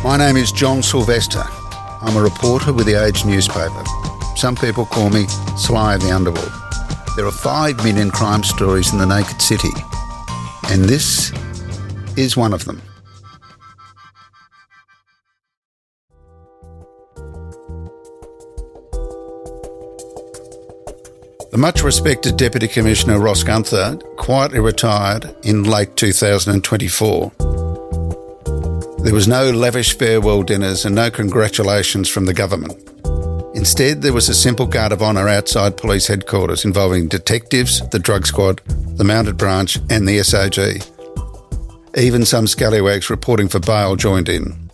My name is John Silvester. I'm a reporter with the Age newspaper. Some people call me Sly of the Underworld. There are 5 million crime stories in the naked city, and this is one of them. The much-respected Deputy Commissioner Ross Guenther quietly retired in late 2024. There was no lavish farewell dinners and no congratulations from the government. Instead, there was a simple guard of honour outside police headquarters involving detectives, the drug squad, the mounted branch and the SOG. Even some scallywags reporting for bail joined in.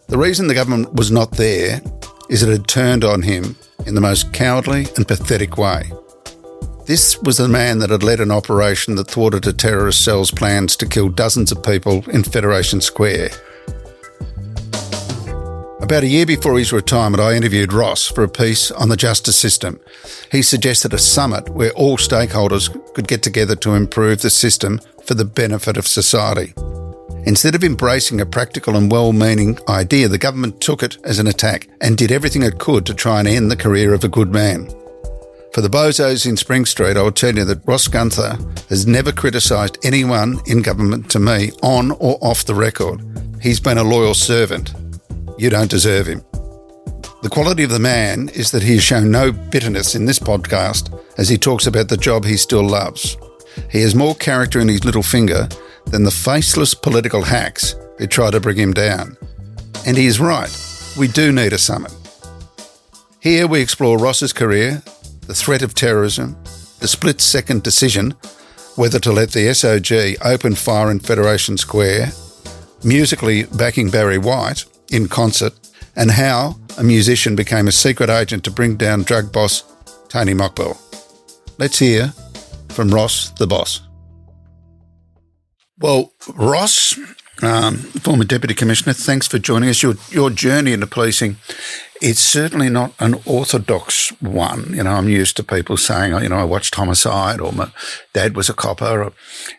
The reason the government was not there is it had turned on him in the most cowardly and pathetic way. This was the man that had led an operation that thwarted a terrorist cell's plans to kill dozens of people in Federation Square. About a year before his retirement, I interviewed Ross for a piece on the justice system. He suggested a summit where all stakeholders could get together to improve the system for the benefit of society. Instead of embracing a practical and well-meaning idea, the government took it as an attack and did everything it could to try and end the career of a good man. For the bozos in Spring Street, I will tell you that Ross Guenther has never criticised anyone in government to me, on or off the record. He's been a loyal servant. You don't deserve him. The quality of the man is that he has shown no bitterness in this podcast as he talks about the job he still loves. He has more character in his little finger than the faceless political hacks who try to bring him down. And he is right. We do need a summit. Here we explore Ross's career, the threat of terrorism, the split-second decision whether to let the SOG open fire in Federation Square, musically backing Barry White in concert, and how a musician became a secret agent to bring down drug boss Tony Mokbel. Let's hear from Ross the boss. Well, Ross, former Deputy Commissioner, thanks for joining us. Your journey into policing, it's certainly not an orthodox one. You know, I'm used to people saying, I watched Homicide, or my dad was a copper,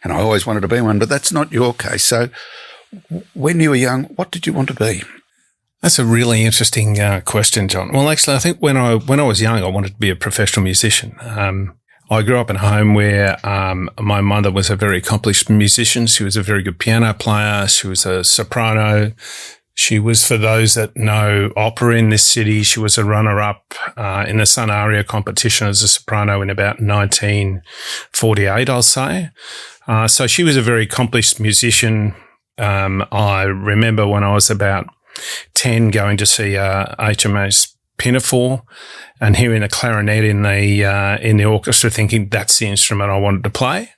and I always wanted to be one, but that's not your case. So when you were young, what did you want to be? That's a really interesting question, John. Well, actually, I think when I was young, I wanted to be a professional musician. I grew up in a home where my mother was a very accomplished musician. She was a very good piano player. She was a soprano. She was, for those that know opera in this city, she was a runner-up in the Sun Aria competition as a soprano in about 1948, I'll say. So she was a very accomplished musician. I remember when I was about 10 going to see HMAS Pinafore and hearing a clarinet in the orchestra, thinking that's the instrument I wanted to play.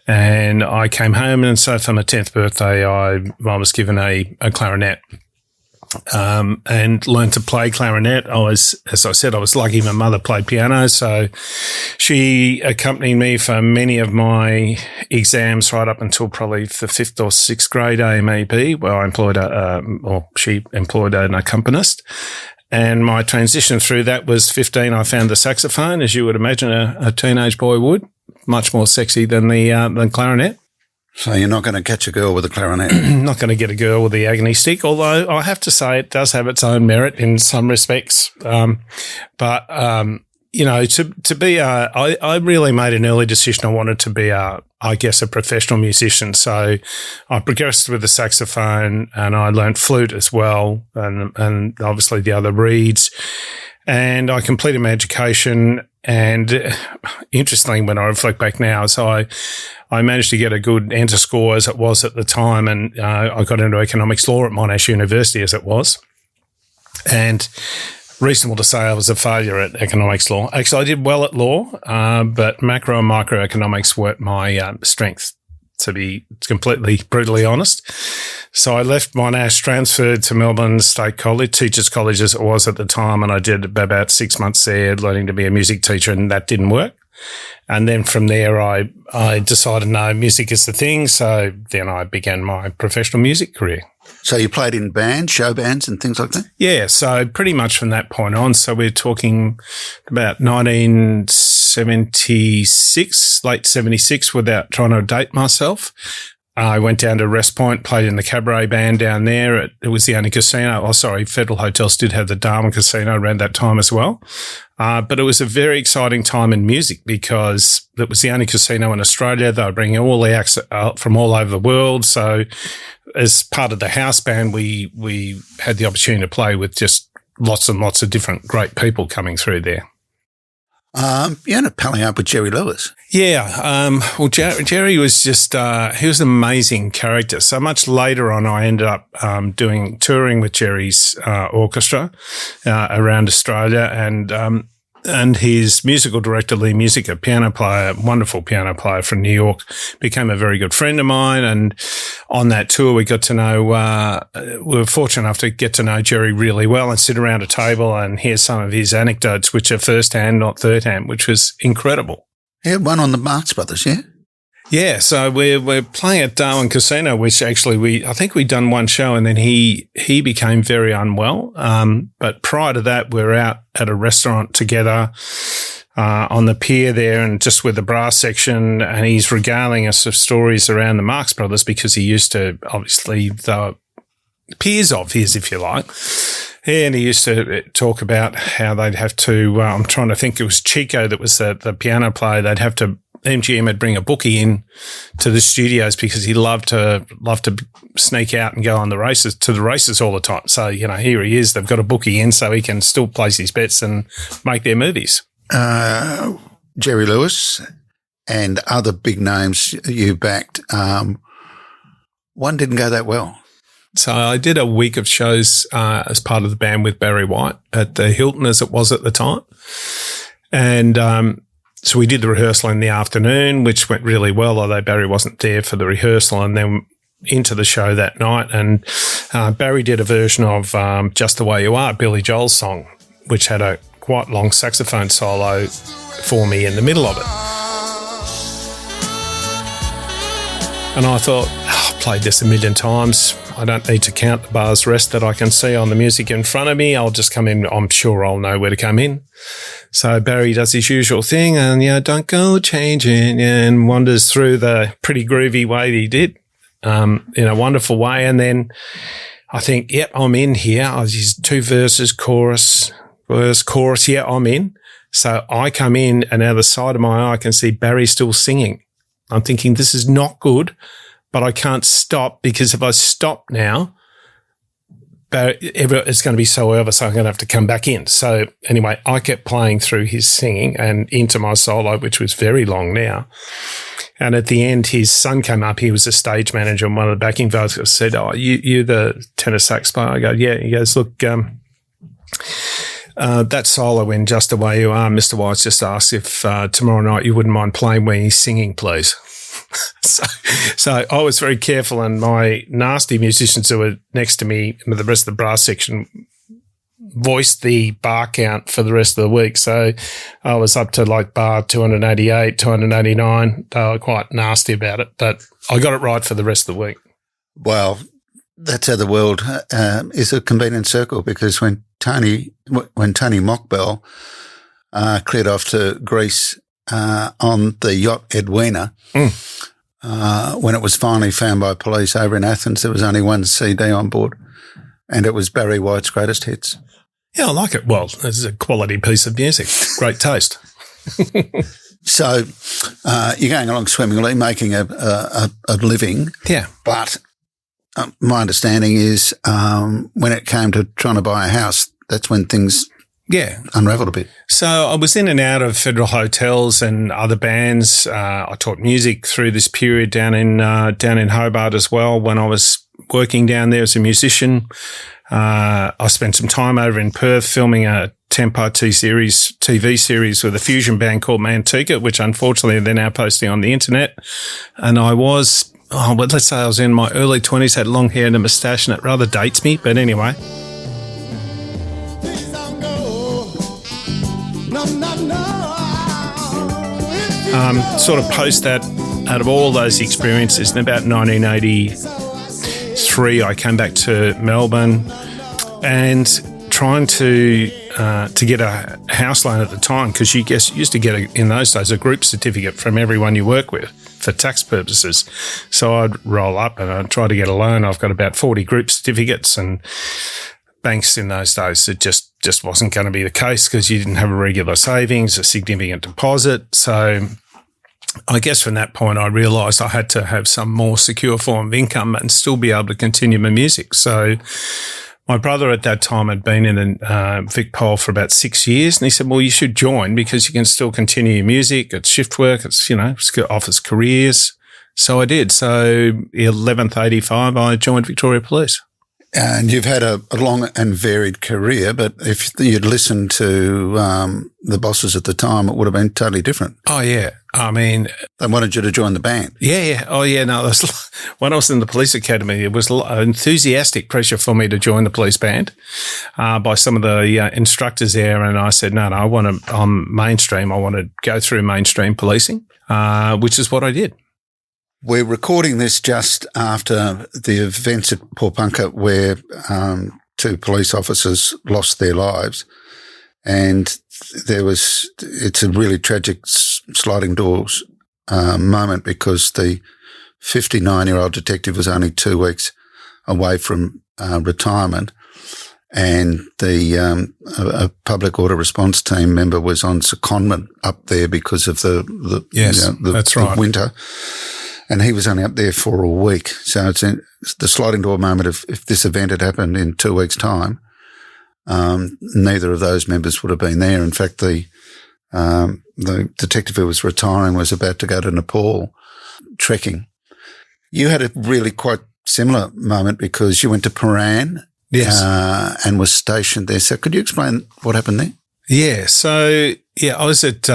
And I came home, and so for my 10th birthday, I was given a clarinet and learned to play clarinet. As I said, I was lucky my mother played piano, so she accompanied me for many of my exams right up until probably the 5th or 6th grade AMEB, where I employed she employed an accompanist. And my transition through that was 15. I found the saxophone, as you would imagine a teenage boy would, much more sexy than the clarinet. So you're not going to catch a girl with a clarinet? Not going to get a girl with the agony stick, although I have to say it does have its own merit in some respects. But to be I really made an early decision. I wanted to be a professional musician. So I progressed with the saxophone, and I learnt flute as well, and obviously the other reeds. And I completed my education. And interestingly, when I reflect back now, so I managed to get a good enter score as it was at the time, and I got into economics law at Monash University as it was. And reasonable to say I was a failure at economics law. Actually, I did well at law, but macro and microeconomics weren't my strength, to be completely brutally honest. So I left Monash, transferred to Melbourne State College, Teachers College as it was at the time, and I did about 6 months there learning to be a music teacher, and that didn't work. And then from there, I decided, no, music is the thing. So then I began my professional music career. So you played in bands, show bands and things like that? Yeah, so pretty much from that point on. So we're talking about 1976, late 76, without trying to date myself. I went down to West Point, played in the cabaret band down there. It was the only casino. Oh, sorry, Federal Hotels did have the Darwin Casino around that time as well. But it was a very exciting time in music because it was the only casino in Australia. They were bringing all the acts from all over the world. So as part of the house band, we had the opportunity to play with just lots and lots of different great people coming through there. You ended up palling up with Jerry Lewis. Yeah. Well, Jerry was just, he was an amazing character. So much later on, I ended up touring with Jerry's orchestra around Australia, and his musical director, Lee Music, a piano player, wonderful piano player from New York, became a very good friend of mine. And on that tour, we got to know, we were fortunate enough to get to know Jerry really well and sit around a table and hear some of his anecdotes, which are first-hand, not third-hand, which was incredible. He had one on the Marx Brothers, yeah? Yeah, so we're playing at Darwin Casino, which actually I think we'd done one show, and then he became very unwell. But prior to that, we were out at a restaurant together on the pier there, and just with the brass section, and he's regaling us of stories around the Marx Brothers because he used to, obviously, they were peers of his, if you like. Yeah, and he used to talk about how they'd have to, I'm trying to think, it was Chico that was the piano player. They'd have to, MGM would bring a bookie in to the studios because he loved to sneak out and go on the races all the time. So, here he is. They've got a bookie in so he can still place his bets and make their movies. Jerry Lewis and other big names you backed, one didn't go that well. So I did a week of shows as part of the band with Barry White at the Hilton, as it was at the time. And so we did the rehearsal in the afternoon, which went really well, although Barry wasn't there for the rehearsal, and then into the show that night. And Barry did a version of Just the Way You Are, Billy Joel's song, which had a quite long saxophone solo for me in the middle of it. And I thought, I've played this a million times. I don't need to count the bars rest that I can see on the music in front of me. I'll just come in. I'm sure I'll know where to come in. So Barry does his usual thing and, don't go changing, and wanders through the pretty groovy way that he did in a wonderful way. And then I think, yep, I'm in here. I use 2 verses, chorus, verse, chorus. Yeah, I'm in. So I come in and out of the side of my eye, I can see Barry still singing. I'm thinking this is not good, but I can't stop because if I stop now, it's going to be so over, so I'm going to have to come back in. So anyway, I kept playing through his singing and into my solo, which was very long now. And at the end, his son came up. He was a stage manager, and one of the backing vocalists said, "Oh, you're the tenor sax player?" I go, "Yeah." He goes, "Look, that solo in Just the Way You Are, Mr. White's just asked if tomorrow night you wouldn't mind playing when he's singing, please." So I was very careful, and my nasty musicians who were next to me with the rest of the brass section voiced the bar count for the rest of the week. So I was up to like bar 288, 289. They were quite nasty about it, but I got it right for the rest of the week. Well, that's how the world is a convenient circle, because when Tony Mokbel cleared off to Greece on the yacht Edwina, when it was finally found by police over in Athens, there was only one CD on board, and it was Barry White's greatest hits. Yeah, I like it. Well, this is a quality piece of music. Great taste. So you're going along swimmingly, making a living. Yeah. But my understanding is when it came to trying to buy a house, that's when things unravelled a bit. So I was in and out of Federal Hotels and other bands. I taught music through this period down in Hobart as well when I was working down there as a musician. I spent some time over in Perth filming a 10-part TV series with a fusion band called Manteca, which unfortunately they're now posting on the internet. And I was, let's say I was in my early 20s, had long hair and a moustache, and it rather dates me. But anyway. Sort of post that, out of all those experiences, in about 1983, I came back to Melbourne and trying to get a house loan at the time, because you used to get in those days a group certificate from everyone you work with for tax purposes. So I'd roll up and I'd try to get a loan. I've got about 40 group certificates, and banks in those days, it just wasn't going to be the case because you didn't have a regular savings, a significant deposit. So I guess from that point, I realised I had to have some more secure form of income and still be able to continue my music. So my brother at that time had been in VicPol for about 6 years, and he said, well, you should join because you can still continue your music. It's shift work. It's, it offers careers. So I did. So 11th 85, I joined Victoria Police. And you've had a long and varied career, but if you'd listened to the bosses at the time, it would have been totally different. Oh, yeah. I mean, they wanted you to join the band. Yeah. Oh, yeah. No, when I was in the police academy, it was enthusiastic pressure for me to join the police band by some of the instructors there. And I said, no, I'm mainstream. I want to go through mainstream policing, which is what I did. We're recording this just after the events at Porpunka where 2 police officers lost their lives, and it's a really tragic sliding doors moment because the 59-year-old detective was only 2 weeks away from retirement, and a public order response team member was on secondment up there because of the that's right. winter. And he was only up there for a week. So it's the sliding door moment of if this event had happened in 2 weeks' time, neither of those members would have been there. In fact, the detective who was retiring was about to go to Nepal trekking. You had a really quite similar moment because you went to Prahran and was stationed there. So could you explain what happened there? Yeah. So, I was at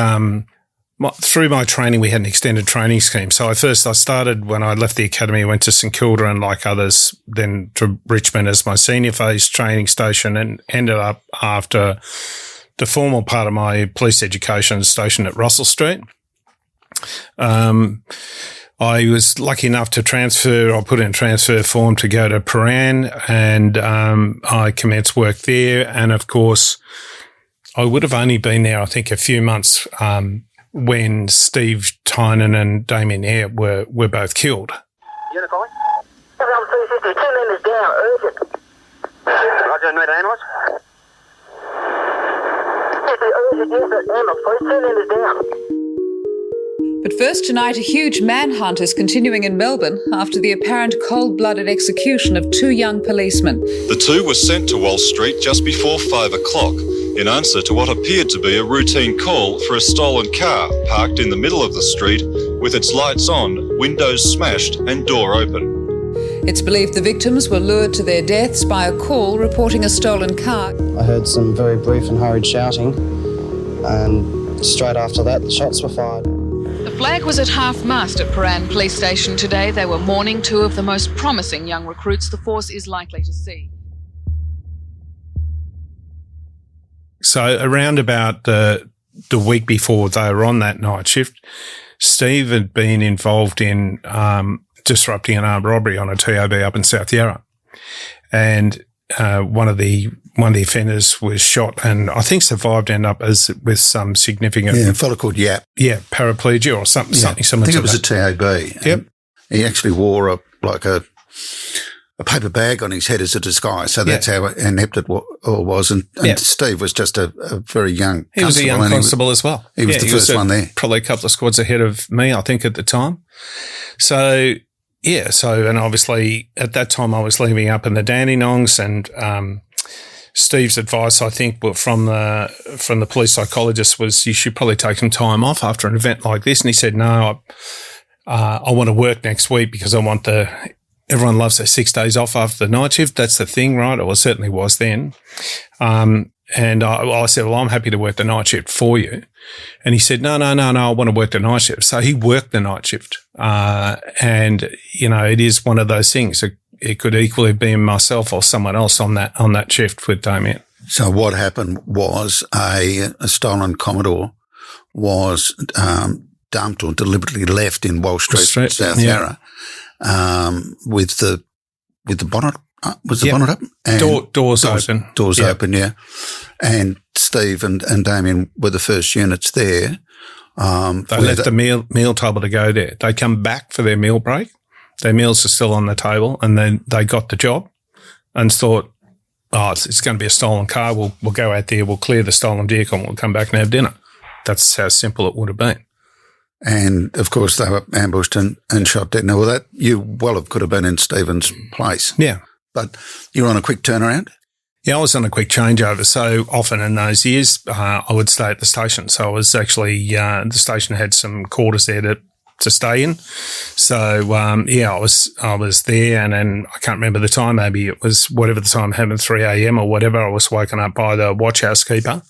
through my training, we had an extended training scheme. So I started when I left the academy, I went to St Kilda and like others, then to Richmond as my senior phase training station, and ended up after the formal part of my police education stationed at Russell Street. I was lucky enough to transfer. I put in a transfer form to go to Prahran, and I commenced work there. And of course, I would have only been there, I think, a few months when Steve Tynan and Damien Eyre were both killed. Unit calling? 350, 2 members down, urgent. Roger, need ambulance? Urgent, yes, ambulance, please, 2 members down. But first tonight, a huge manhunt is continuing in Melbourne after the apparent cold-blooded execution of 2 young policemen. The 2 were sent to Walsh Street just before 5 o'clock in answer to what appeared to be a routine call for a stolen car parked in the middle of the street with its lights on, windows smashed and door open. It's believed the victims were lured to their deaths by a call reporting a stolen car. I heard some very brief and hurried shouting, and straight after that the shots were fired. The flag was at half-mast at Prahran Police Station today. They were mourning 2 of the most promising young recruits the force is likely to see. So around about the week before they were on that night shift, Steve had been involved in disrupting an armed robbery on a TAB up in South Yarra, and one of the offenders was shot and I think survived, end up with some significant a fellow called Yap, paraplegia or something similar. I think to it was that. a TAB. Yep, he actually wore a paper bag on his head as a disguise. So that's how inept it all was. And Steve was just a very young constable. He was a young constable as well. He was the first one there. Probably a couple of squads ahead of me, I think, at the time. So, and obviously at that time I was living up in the Dandenongs, and Steve's advice, I think, from the police psychologist was you should probably take some time off after an event like this. And he said, no, I want to work next week because I want everyone loves their 6 days off after the night shift. That's the thing, right? Or it certainly was then. And I said, well, I'm happy to work the night shift for you. And he said, no, I want to work the night shift. So he worked the night shift. And, it is one of those things. It could equally be myself or someone else on that shift with Damien. So what happened was a stolen Commodore was dumped or deliberately left in Walsh Street, South Yarra. With the bonnet, was the bonnet up? And doors open. Doors open, yeah. And Steve and Damien were the first units there. They left the meal table to go there. They come back for their meal break. Their meals are still on the table, and then they got the job and thought, oh, it's going to be a stolen car. We'll go out there, we'll clear the stolen vehicle, and we'll come back and have dinner. That's how simple it would have been. And, of course, they were ambushed and shot dead. Now, that could have been in Stephen's place. Yeah. But you were on a quick turnaround? Yeah, I was on a quick changeover. So often in those years, I would stay at the station. So I was actually, the station had some quarters there to stay in. So, I was there, and then I can't remember the time. Maybe it was whatever the time happened, 3 a.m. or whatever. I was woken up by the watch house keeper.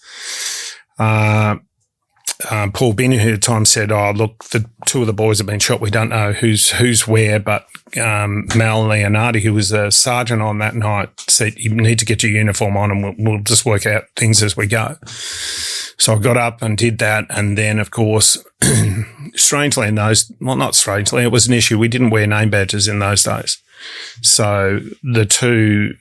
Paul Binney, who at the time said, oh, look, the two of the boys have been shot. We don't know who's where, but Mal Leonardi, who was a sergeant on that night, said, you need to get your uniform on and we'll just work out things as we go. So I got up and did that. And then, of course, strangely not strangely, it was an issue. We didn't wear name badges in those days. So the two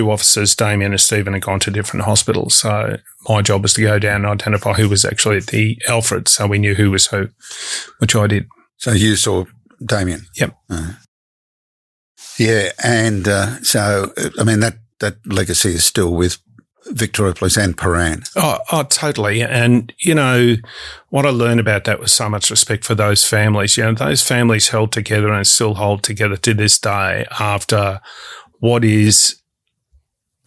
officers, Damien and Stephen, had gone to different hospitals. So my job was to go down and identify who was actually at the Alfred, so we knew who was who, which I did. So you saw Damien? Yep. Yeah, and so, I mean, that legacy is still with Victoria Police and Prahran. Oh, totally. And, what I learned about that was so much respect for those families. Those families held together and still hold together to this day after what is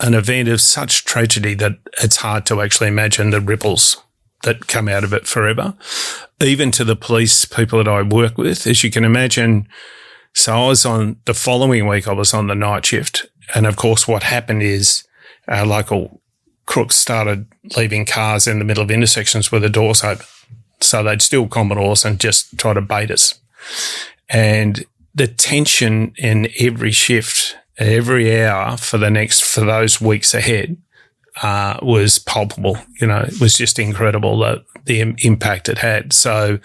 an event of such tragedy that it's hard to actually imagine the ripples that come out of it forever. Even to the police people that I work with, as you can imagine. So I was on the following week, I was on the night shift. And of course, what happened is our local crooks started leaving cars in the middle of intersections with the doors open. So they'd steal Commodores and just try to bait us. And the tension in every shift, every hour for those weeks ahead was palpable. It was just incredible the impact it had. So,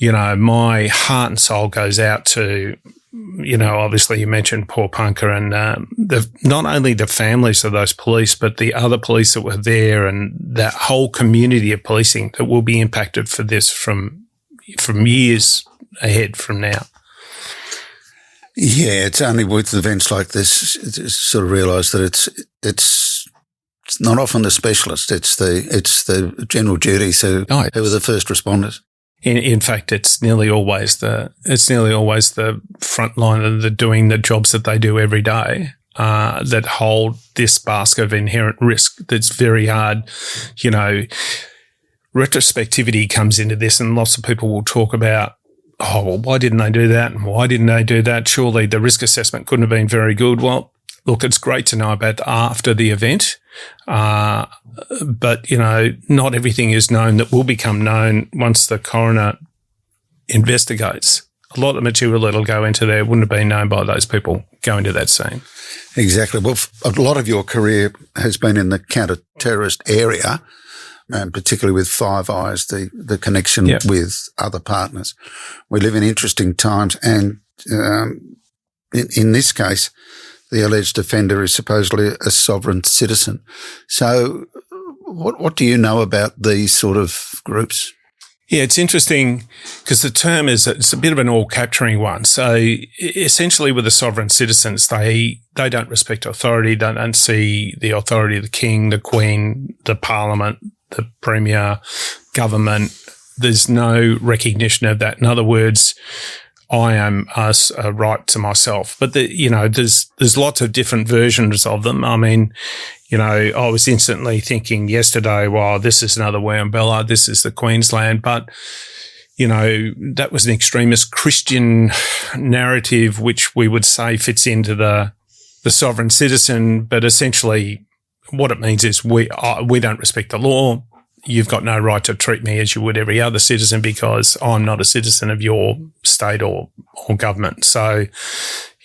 my heart and soul goes out to, obviously you mentioned Paul Punker and not only the families of those police, but the other police that were there and that whole community of policing that will be impacted for this from years ahead from now. Yeah, it's only with events like this sort of realise that it's not often the specialist. It's the general duties who are the first responders. In fact, it's nearly always the front line of the doing the jobs that they do every day that hold this basket of inherent risk. That's very hard. Retrospectivity comes into this, and lots of people will talk about, oh, well, why didn't they do that? And why didn't they do that? Surely the risk assessment couldn't have been very good. Well, look, it's great to know about after the event. But, not everything is known that will become known once the coroner investigates. A lot of material that'll go into there wouldn't have been known by those people going to that scene. Exactly. Well, a lot of your career has been in the counter-terrorist area, and particularly with Five Eyes, the connection with other partners. We live in interesting times, and in this case, the alleged offender is supposedly a sovereign citizen. So what do you know about these sort of groups? Yeah, it's interesting because the term it's a bit of an all-capturing one. So essentially with the sovereign citizens, they don't respect authority, they don't see the authority of the king, the queen, the parliament, the premier, government. There's no recognition of that. In other words, I am a right to myself. But there's lots of different versions of them. I mean, I was instantly thinking yesterday, well, this is another Wambella, this is the Queensland. But, that was an extremist Christian narrative, which we would say fits into the sovereign citizen. But essentially what it means is we don't respect the law. You've got no right to treat me as you would every other citizen because I'm not a citizen of your state or government. So,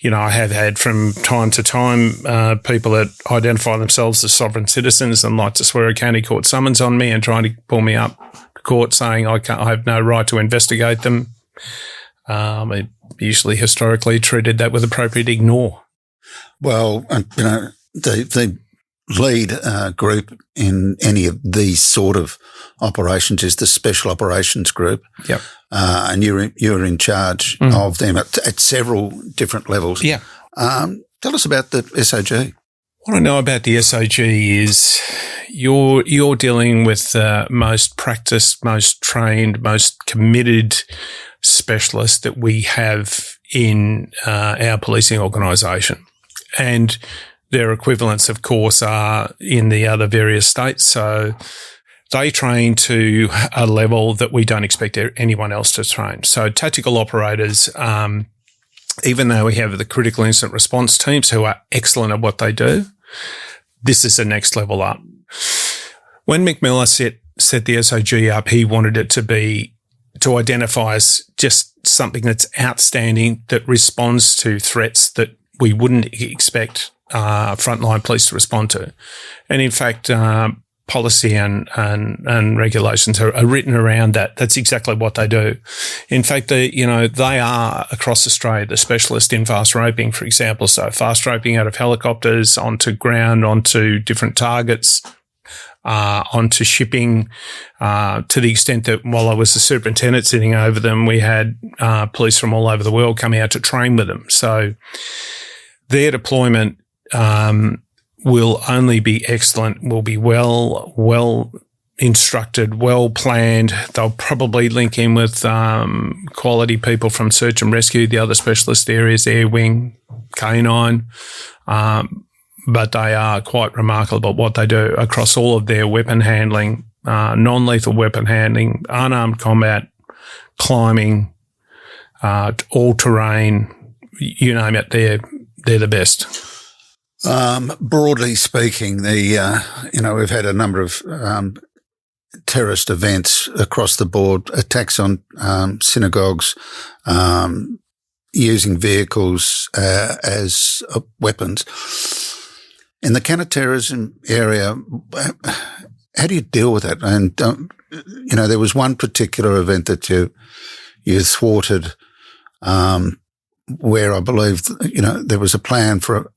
I have had from time to time people that identify themselves as sovereign citizens and like to swear a county court summons on me and trying to pull me up to court saying I have no right to investigate them. I usually historically treated that with appropriate ignore. Well, the lead group in any of these sort of operations is the Special Operations Group. Yep. And you're in charge of them at several different levels. Yeah. Tell us about the SOG. What I know about the SOG is you're dealing with the most practiced, most trained, most committed specialists that we have in our policing organisation. And their equivalents, of course, are in the other various states. So they train to a level that we don't expect anyone else to train. So tactical operators, even though we have the critical incident response teams who are excellent at what they do, this is the next level up. When Mick Miller set the SOG up, he wanted it to identify as just something that's outstanding, that responds to threats that we wouldn't expect frontline police to respond to. And in fact, policy and regulations are written around that. That's exactly what they do. In fact, they are across Australia the specialist in fast roping, for example. So fast roping out of helicopters onto ground, onto different targets, onto shipping, to the extent that while I was the superintendent sitting over them, we had police from all over the world coming out to train with them. So their deployment will only be excellent, will be well instructed, well planned. They'll probably link in with quality people from search and rescue, the other specialist areas, air wing, canine, but they are quite remarkable at what they do across all of their weapon handling, non-lethal weapon handling, unarmed combat, climbing, all-terrain, you name it, they're the best. Broadly speaking, we've had a number of terrorist events across the board, attacks on synagogues, using vehicles as weapons. In the counter-terrorism area, how do you deal with that? And, there was one particular event that you thwarted, where I believe, there was a plan for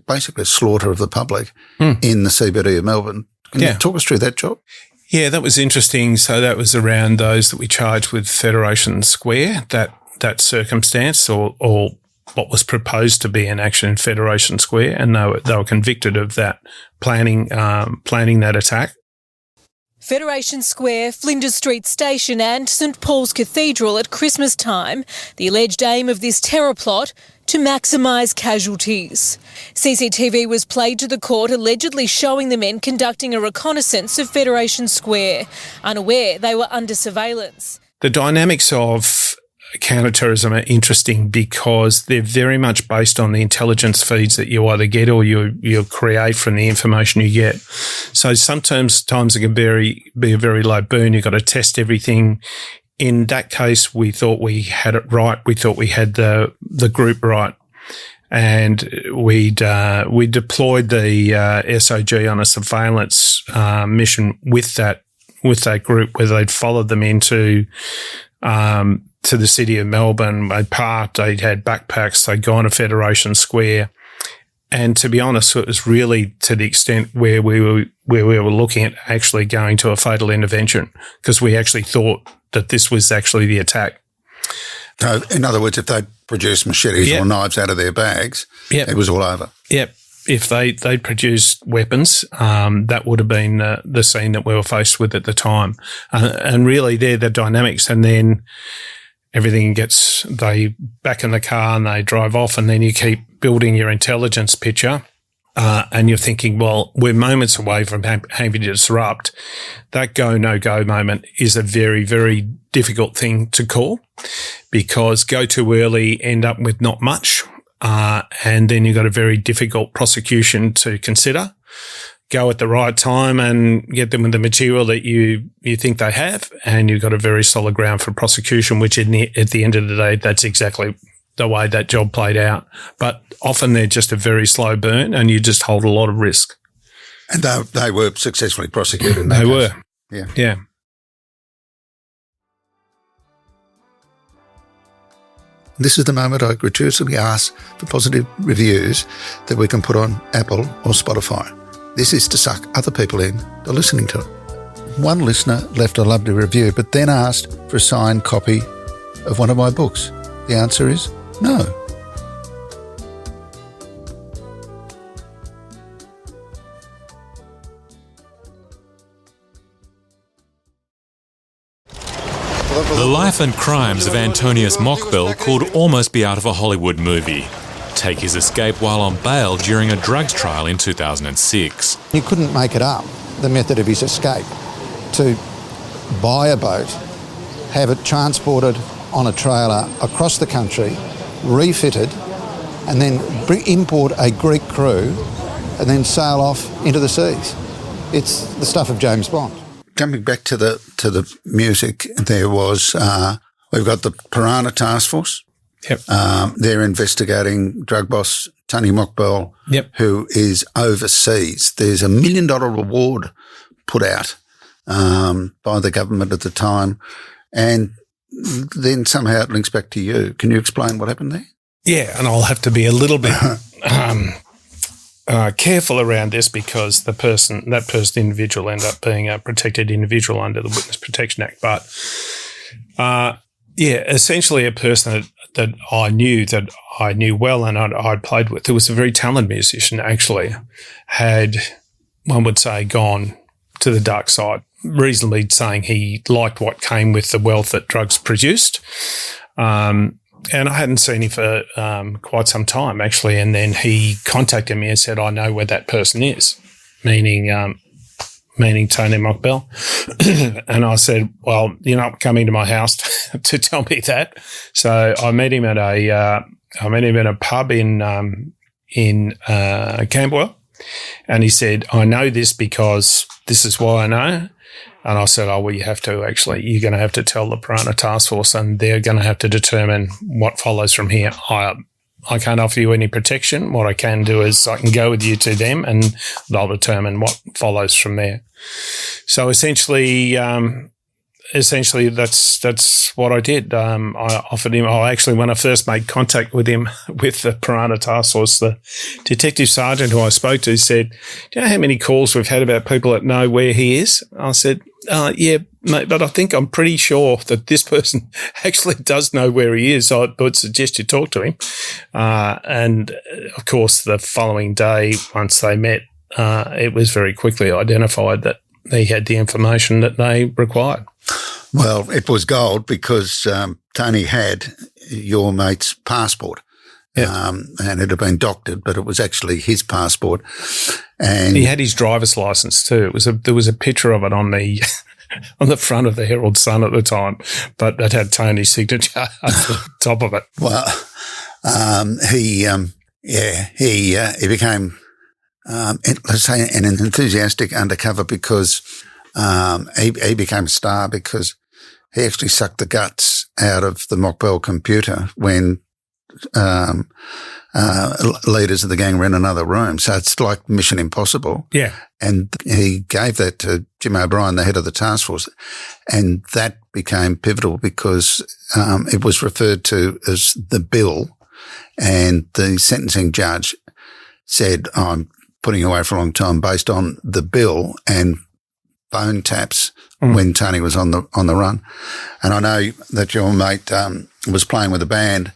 basically a slaughter of the public in the CBD of Melbourne. Can you talk us through that job? Yeah, that was interesting. So that was around those that we charged with Federation Square, that circumstance, or what was proposed to be an action in Federation Square, and they were convicted of that, planning that attack. Federation Square, Flinders Street Station and St Paul's Cathedral at Christmas time. The alleged aim of this terror plot, to maximise casualties. CCTV was played to the court allegedly showing the men conducting a reconnaissance of Federation Square, unaware they were under surveillance. The dynamics of counterterrorism are interesting because they're very much based on the intelligence feeds that you either get or you create from the information you get. So sometimes it can be a very low burn. You've got to test everything. In that case, we thought we had it right. We thought we had the group right. And we deployed the SOG on a surveillance mission with that group, where they'd followed them into to the city of Melbourne. They parked, they'd had backpacks, they'd gone to Federation Square. And to be honest, it was really to the extent where we were looking at actually going to a fatal intervention, because we actually thought that this was actually the attack. So, in other words, if they'd produced machetes or knives out of their bags, it was all over. Yep. If they'd produced weapons, that would have been the scene that we were faced with at the time. And really, they're the dynamics. And then everything they back in the car and they drive off, and then you keep building your intelligence picture. And you're thinking, well, we're moments away from having to disrupt. That go, no-go moment is a very, very difficult thing to call, because go too early, end up with not much, and then you've got a very difficult prosecution to consider. Go at the right time and get them with the material that you think they have, and you've got a very solid ground for prosecution, which at the end of the day, that's exactly the way that job played out. But often they're just a very slow burn, and you just hold a lot of risk. And they were successfully prosecuted in that They case. were. Yeah. Yeah. This is the moment I gratuitously ask for positive reviews that we can put on Apple or Spotify. This is to suck other people in to listening to it. One listener left a lovely review, but then asked for a signed copy of one of my books. The answer is no. The life and crimes of Antonius Mokbel could almost be out of a Hollywood movie. Take his escape while on bail during a drugs trial in 2006. You couldn't make it up, the method of his escape, to buy a boat, have it transported on a trailer across the country, refitted, and then import a Greek crew and then sail off into the seas. It's the stuff of James Bond. Jumping back to the music, there was we've got the Prahran task force. Yep. They're investigating drug boss Tony Mokbel, who is overseas. There's $1 million reward put out by the government at the time, and then somehow it links back to you. Can you explain what happened there? Yeah, and I'll have to be a little bit careful around this because that individual ended up being a protected individual under the Witness Protection Act. But essentially a person that I knew well and I'd played with, who was a very talented musician, actually had, one would say, gone to the dark side, reasonably saying he liked what came with the wealth that drugs produced. And I hadn't seen him for quite some time, actually. And then he contacted me and said, I know where that person is, meaning Tony Mokbel. And I said, well, you're not coming to my house to tell me that. So I met him at a pub in Camberwell. And he said, I know this because this is why I know. And I said, you're going to have to tell the Prahran task force and they're going to have to determine what follows from here. I can't offer you any protection. What I can do is I can go with you to them and they'll determine what follows from there. So essentially that's what I did. I offered him, when I first made contact with him with the Prahran task force, the detective sergeant who I spoke to said, do you know how many calls we've had about people that know where he is? I said, yeah, mate, but I think I'm pretty sure that this person actually does know where he is. I would suggest you talk to him. And of course, the following day, once they met, it was very quickly identified that he had the information that they required. Well, it was gold because Tony had your mate's passport. And it had been doctored, but it was actually his passport. And he had his driver's license too. There was a picture of it on the front of the Herald Sun at the time, but it had Tony's signature at the top of it. Well, he became, let's say, an enthusiastic undercover because he became a star because he actually sucked the guts out of the Mokbel computer when leaders of the gang were in another room. So it's like Mission Impossible. Yeah. And he gave that to Jim O'Brien, the head of the task force. And that became pivotal because it was referred to as the bill. And the sentencing judge said, I'm putting you away for a long time based on the bill and phone taps when Tony was on the run. And I know that your mate was playing with a band.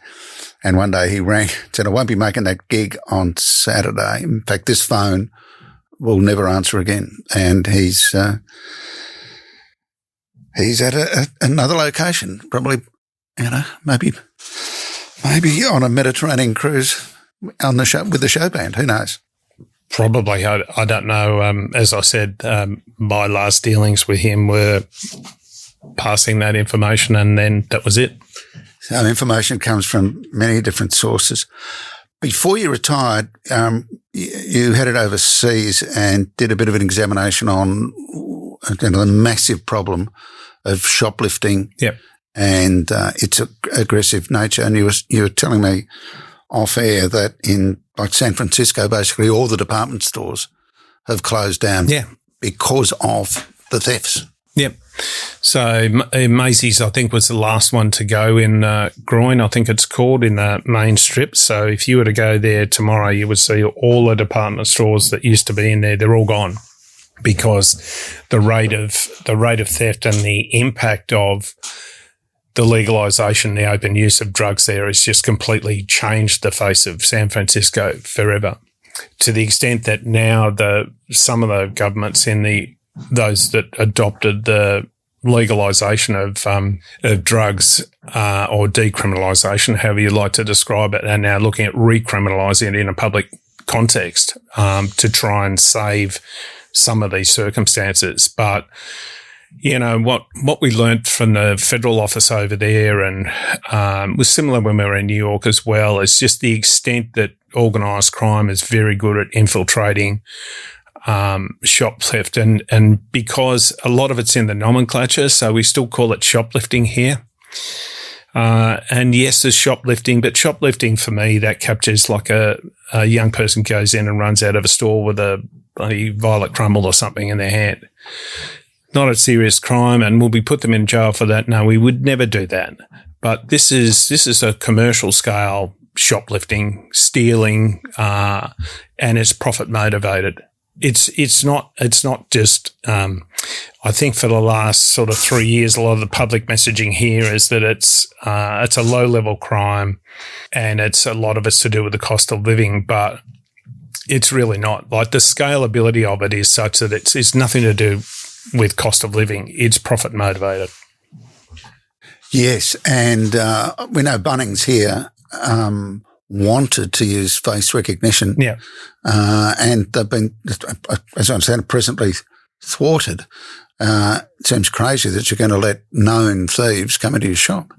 And one day he rang, said, I won't be making that gig on Saturday. In fact, this phone will never answer again. And he's at another location, probably, maybe on a Mediterranean cruise on the show with the show band. Who knows? Probably. I don't know. As I said, my last dealings with him were passing that information and then that was it. So information comes from many different sources. Before you retired, you headed overseas and did a bit of an examination on the massive problem of shoplifting and its aggressive nature. And you were telling me off air that in like San Francisco, basically all the department stores have closed down because of the thefts. Yep. So Maisie's, I think, was the last one to go in Groin, I think it's called, in the main strip. So if you were to go there tomorrow, you would see all the department stores that used to be in there, they're all gone, because the rate of theft and the impact of the legalisation, the open use of drugs there has just completely changed the face of San Francisco forever, to the extent that now some of the governments those that adopted the legalisation of drugs or decriminalisation, however you like to describe it, are now looking at recriminalising it in a public context to try and save some of these circumstances. But you know, what we learnt from the federal office over there, and was similar when we were in New York as well, is just the extent that organised crime is very good at infiltrating shoplift, and because a lot of it's in the nomenclature, so we still call it shoplifting here. And yes, there's shoplifting, but shoplifting for me, that captures like a young person goes in and runs out of a store with a bloody violet crumble or something in their hand. Not a serious crime, and will we put them in jail for that? No, we would never do that. But this is a commercial scale shoplifting, stealing, and it's profit motivated. It's not just. I think for the last sort of 3 years, a lot of the public messaging here is that it's a low level crime, and a lot of it's to do with the cost of living, but it's really not. Like, the scalability of it is such that it's nothing to do with cost of living. It's profit motivated. Yes, and we know Bunnings here wanted to use face recognition. Yeah. And they've been, as I understand, presently thwarted. It seems crazy that you're going to let known thieves come into your shop.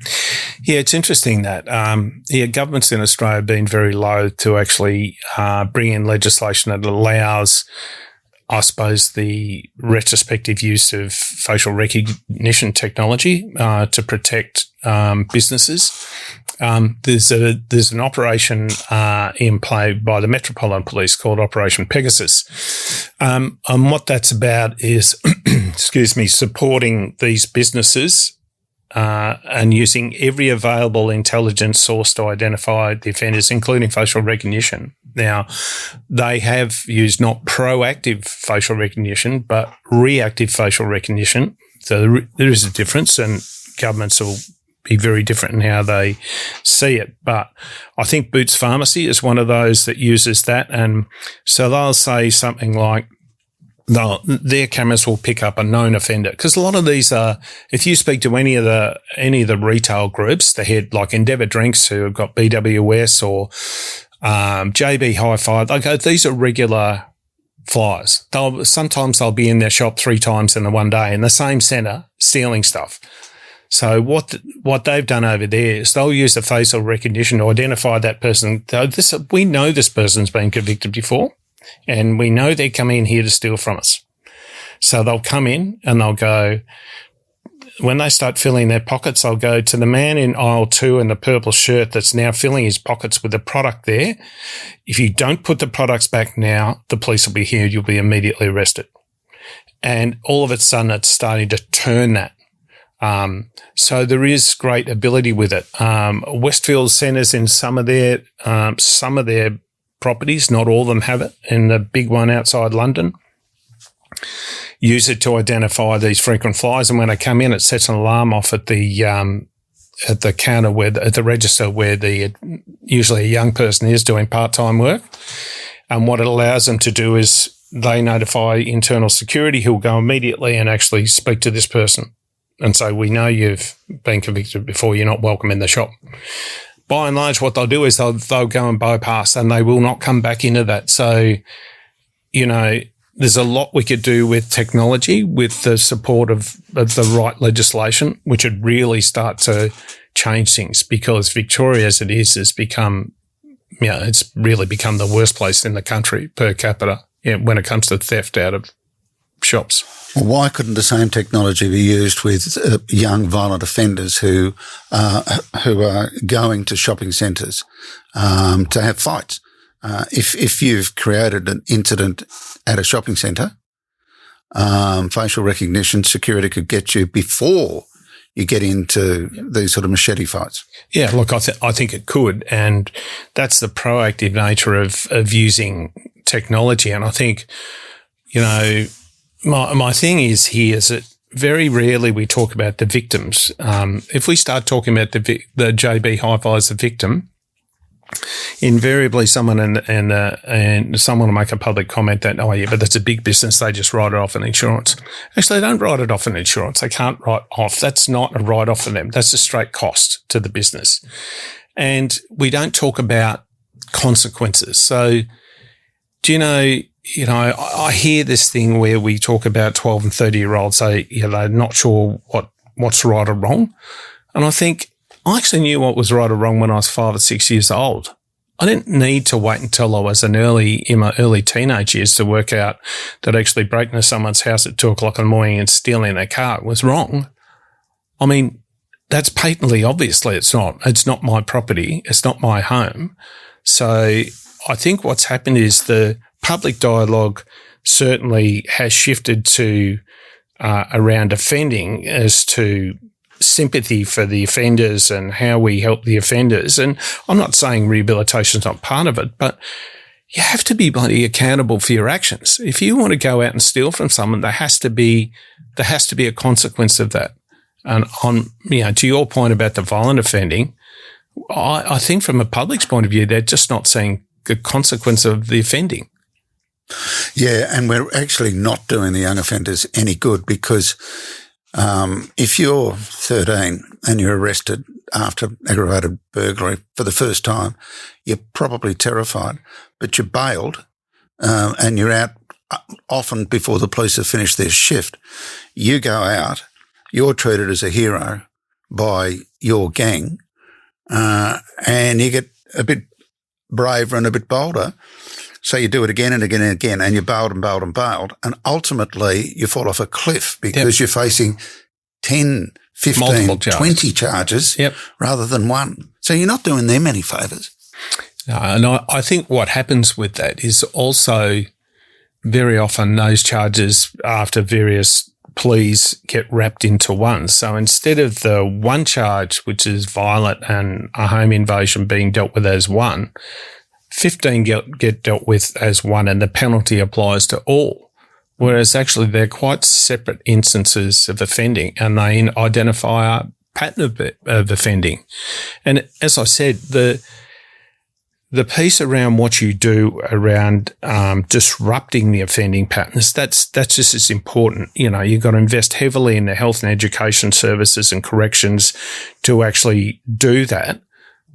Yeah, it's interesting that governments in Australia have been very loath to actually bring in legislation that allows, I suppose, the retrospective use of facial recognition technology to protect businesses. There's an operation in play by the Metropolitan Police called Operation Pegasus. And what that's about is, supporting these businesses and using every available intelligence source to identify the offenders, including facial recognition. Now, they have used not proactive facial recognition, but reactive facial recognition. So there is a difference, and governments will be very different in how they see it. But I think Boots Pharmacy is one of those that uses that. And so they'll say something like, their cameras will pick up a known offender, because a lot of these are, if you speak to any of the retail groups, the head, like Endeavour Drinks, who have got BWS, or JB Hi-Fi, they go, these are regular flyers. Sometimes they'll be in their shop 3 times in the one day in the same centre stealing stuff. So what they've done over there is they'll use the facial recognition to identify that person. We know this person's been convicted before, and we know they're coming in here to steal from us. So they'll come in and they'll go, when they start filling their pockets, they'll go to the man in aisle 2 in the purple shirt that's now filling his pockets with the product there. If you don't put the products back now, the police will be here. You'll be immediately arrested. And all of a sudden, it's starting to turn that. So there is great ability with it. Westfield Centres in some of their properties, not all of them have it, and the big one outside London, use it to identify these frequent flyers. And when they come in, it sets an alarm off at the counter at the register where usually a young person is doing part-time work. And what it allows them to do is they notify internal security, who will go immediately and actually speak to this person and say, we know you've been convicted before, you're not welcome in the shop. By and large, what they'll do is they'll go and bypass, and they will not come back into that. So, you know, there's a lot we could do with technology, with the support of the right legislation, which would really start to change things, because Victoria, as it is, has become, it's really become the worst place in the country per capita when it comes to theft out of shops. Well, why couldn't the same technology be used with young violent offenders who are going to shopping centres to have fights? If you've created an incident at a shopping centre, facial recognition, security could get you before you get into these sort of machete fights. Yeah, look, I think it could, and that's the proactive nature of using technology. And I think, my thing is that very rarely we talk about the victims. If we start talking about the JB Hi-Fi as the victim, invariably someone and someone will make a public comment that, oh yeah, but that's a big business, they just write it off in insurance. Actually, they don't write it off in insurance. They can't write off. That's not a write-off for them. That's a straight cost to the business. And we don't talk about consequences. So, do you know, I hear this thing where we talk about 12 and 30-year-olds say, they're not sure what's right or wrong. And I think, I actually knew what was right or wrong when I was 5 or 6 years old. I didn't need to wait until I was in my early teenage years to work out that actually breaking into someone's house at 2 o'clock in the morning and stealing their car was wrong. I mean, that's patently obviously it's not. It's not my property. It's not my home. So I think what's happened is the public dialogue certainly has shifted to around offending as to sympathy for the offenders and how we help the offenders. And I'm not saying rehabilitation is not part of it, but you have to be bloody accountable for your actions. If you want to go out and steal from someone, there has to be a consequence of that. And to your point about the violent offending, I think from a public's point of view, they're just not seeing the consequence of the offending. Yeah, and we're actually not doing the young offenders any good because if you're 13 and you're arrested after aggravated burglary for the first time, you're probably terrified, but you're bailed and you're out often before the police have finished their shift. You go out, you're treated as a hero by your gang, and you get a bit braver and a bit bolder. So you do it again and again and again, and you're bailed and bailed and bailed, and ultimately you fall off a cliff because you're facing 10, 15, 20 charges rather than one. So you're not doing them any favours. No, and I think what happens with that is also very often those charges after various pleas get wrapped into one. So instead of the one charge, which is violent and a home invasion being dealt with as one, 15 get dealt with as one, and the penalty applies to all, whereas actually they're quite separate instances of offending, and they identify a pattern of offending. And as I said, the piece around what you do around disrupting the offending patterns, that's just as important. You've got to invest heavily in the health and education services and corrections to actually do that.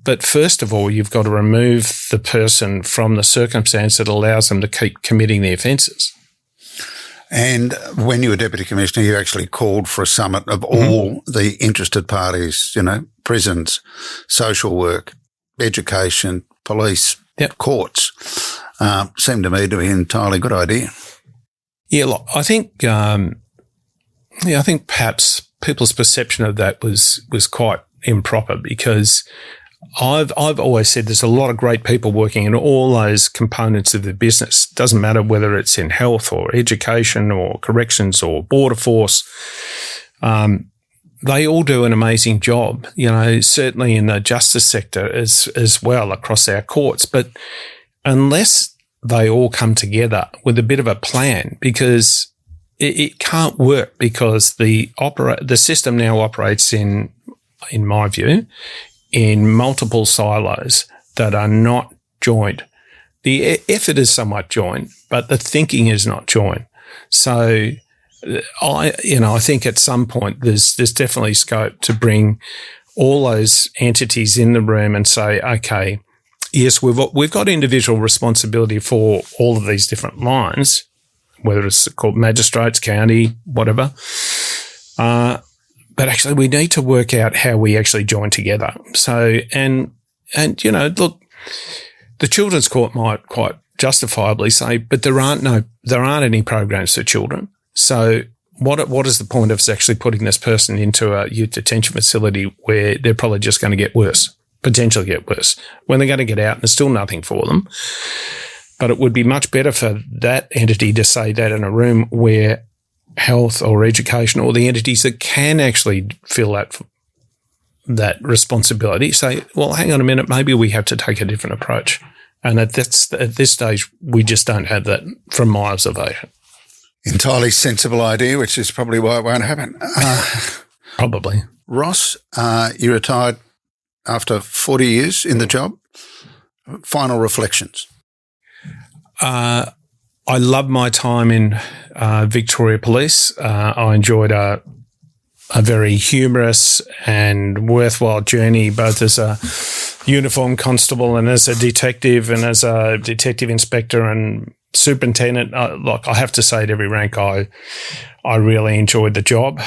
But first of all, you've got to remove the person from the circumstance that allows them to keep committing the offences. And when you were Deputy Commissioner, you actually called for a summit of all the interested parties, prisons, social work, education, police, courts. Seemed to me to be an entirely good idea. Yeah, look, I think perhaps people's perception of that was quite improper because I've always said there's a lot of great people working in all those components of the business. Doesn't matter whether it's in health or education or corrections or border force. They all do an amazing job, certainly in the justice sector as well across our courts. But unless they all come together with a bit of a plan, because it can't work because the system now operates in my view, in multiple silos that are not joined. The effort is somewhat joined, but the thinking is not joined. So I think at some point there's definitely scope to bring all those entities in the room and say, okay, yes, we've got individual responsibility for all of these different lines, whether it's called magistrates, county, whatever. But actually, we need to work out how we actually join together. So, and look, the Children's Court might quite justifiably say, but there aren't any programs for children. So, what is the point of us actually putting this person into a youth detention facility where they're probably just going to get worse, potentially get worse, when they're going to get out and there's still nothing for them? But it would be much better for that entity to say that in a room where health or education or the entities that can actually fill that responsibility say, well, hang on a minute, maybe we have to take a different approach. And at this stage, we just don't have that from my observation. Entirely sensible idea, which is probably why it won't happen. Probably. Ross, you retired after 40 years in the job. Final reflections. I loved my time in Victoria Police. I enjoyed a very humorous and worthwhile journey, both as a uniformed constable and as a detective and as a detective inspector and superintendent. I have to say, at every rank, I really enjoyed the job.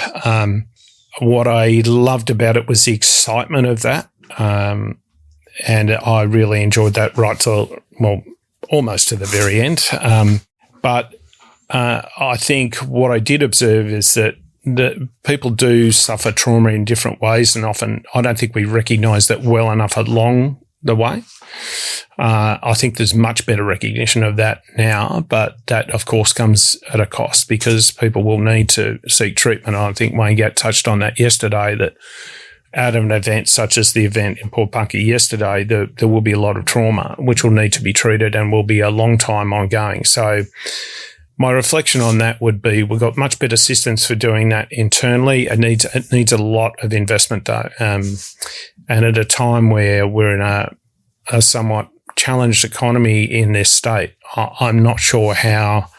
What I loved about it was the excitement of that, and I really enjoyed that right to, well, almost to the very end. But I think what I did observe is that people do suffer trauma in different ways, and often I don't think we recognise that well enough along the way. I think there's much better recognition of that now, but that, of course, comes at a cost because people will need to seek treatment. I think Wayne Gatt touched on that yesterday, that out of an event such as the event in Port Punky yesterday, there will be a lot of trauma which will need to be treated and will be a long time ongoing. So my reflection on that would be we've got much better systems for doing that internally. It needs a lot of investment, though. And at a time where we're in a somewhat challenged economy in this state, I'm not sure how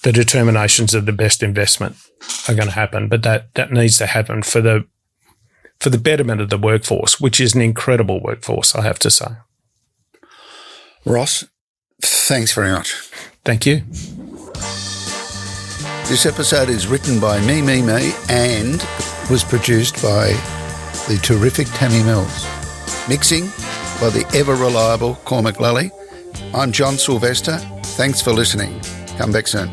the determinations of the best investment are going to happen. But that needs to happen for the betterment of the workforce, which is an incredible workforce, I have to say. Ross, thanks very much. Thank you. This episode is written by me, and was produced by the terrific Tammy Mills. Mixing by the ever-reliable Cormac Lally. I'm John Silvester. Thanks for listening. Come back soon.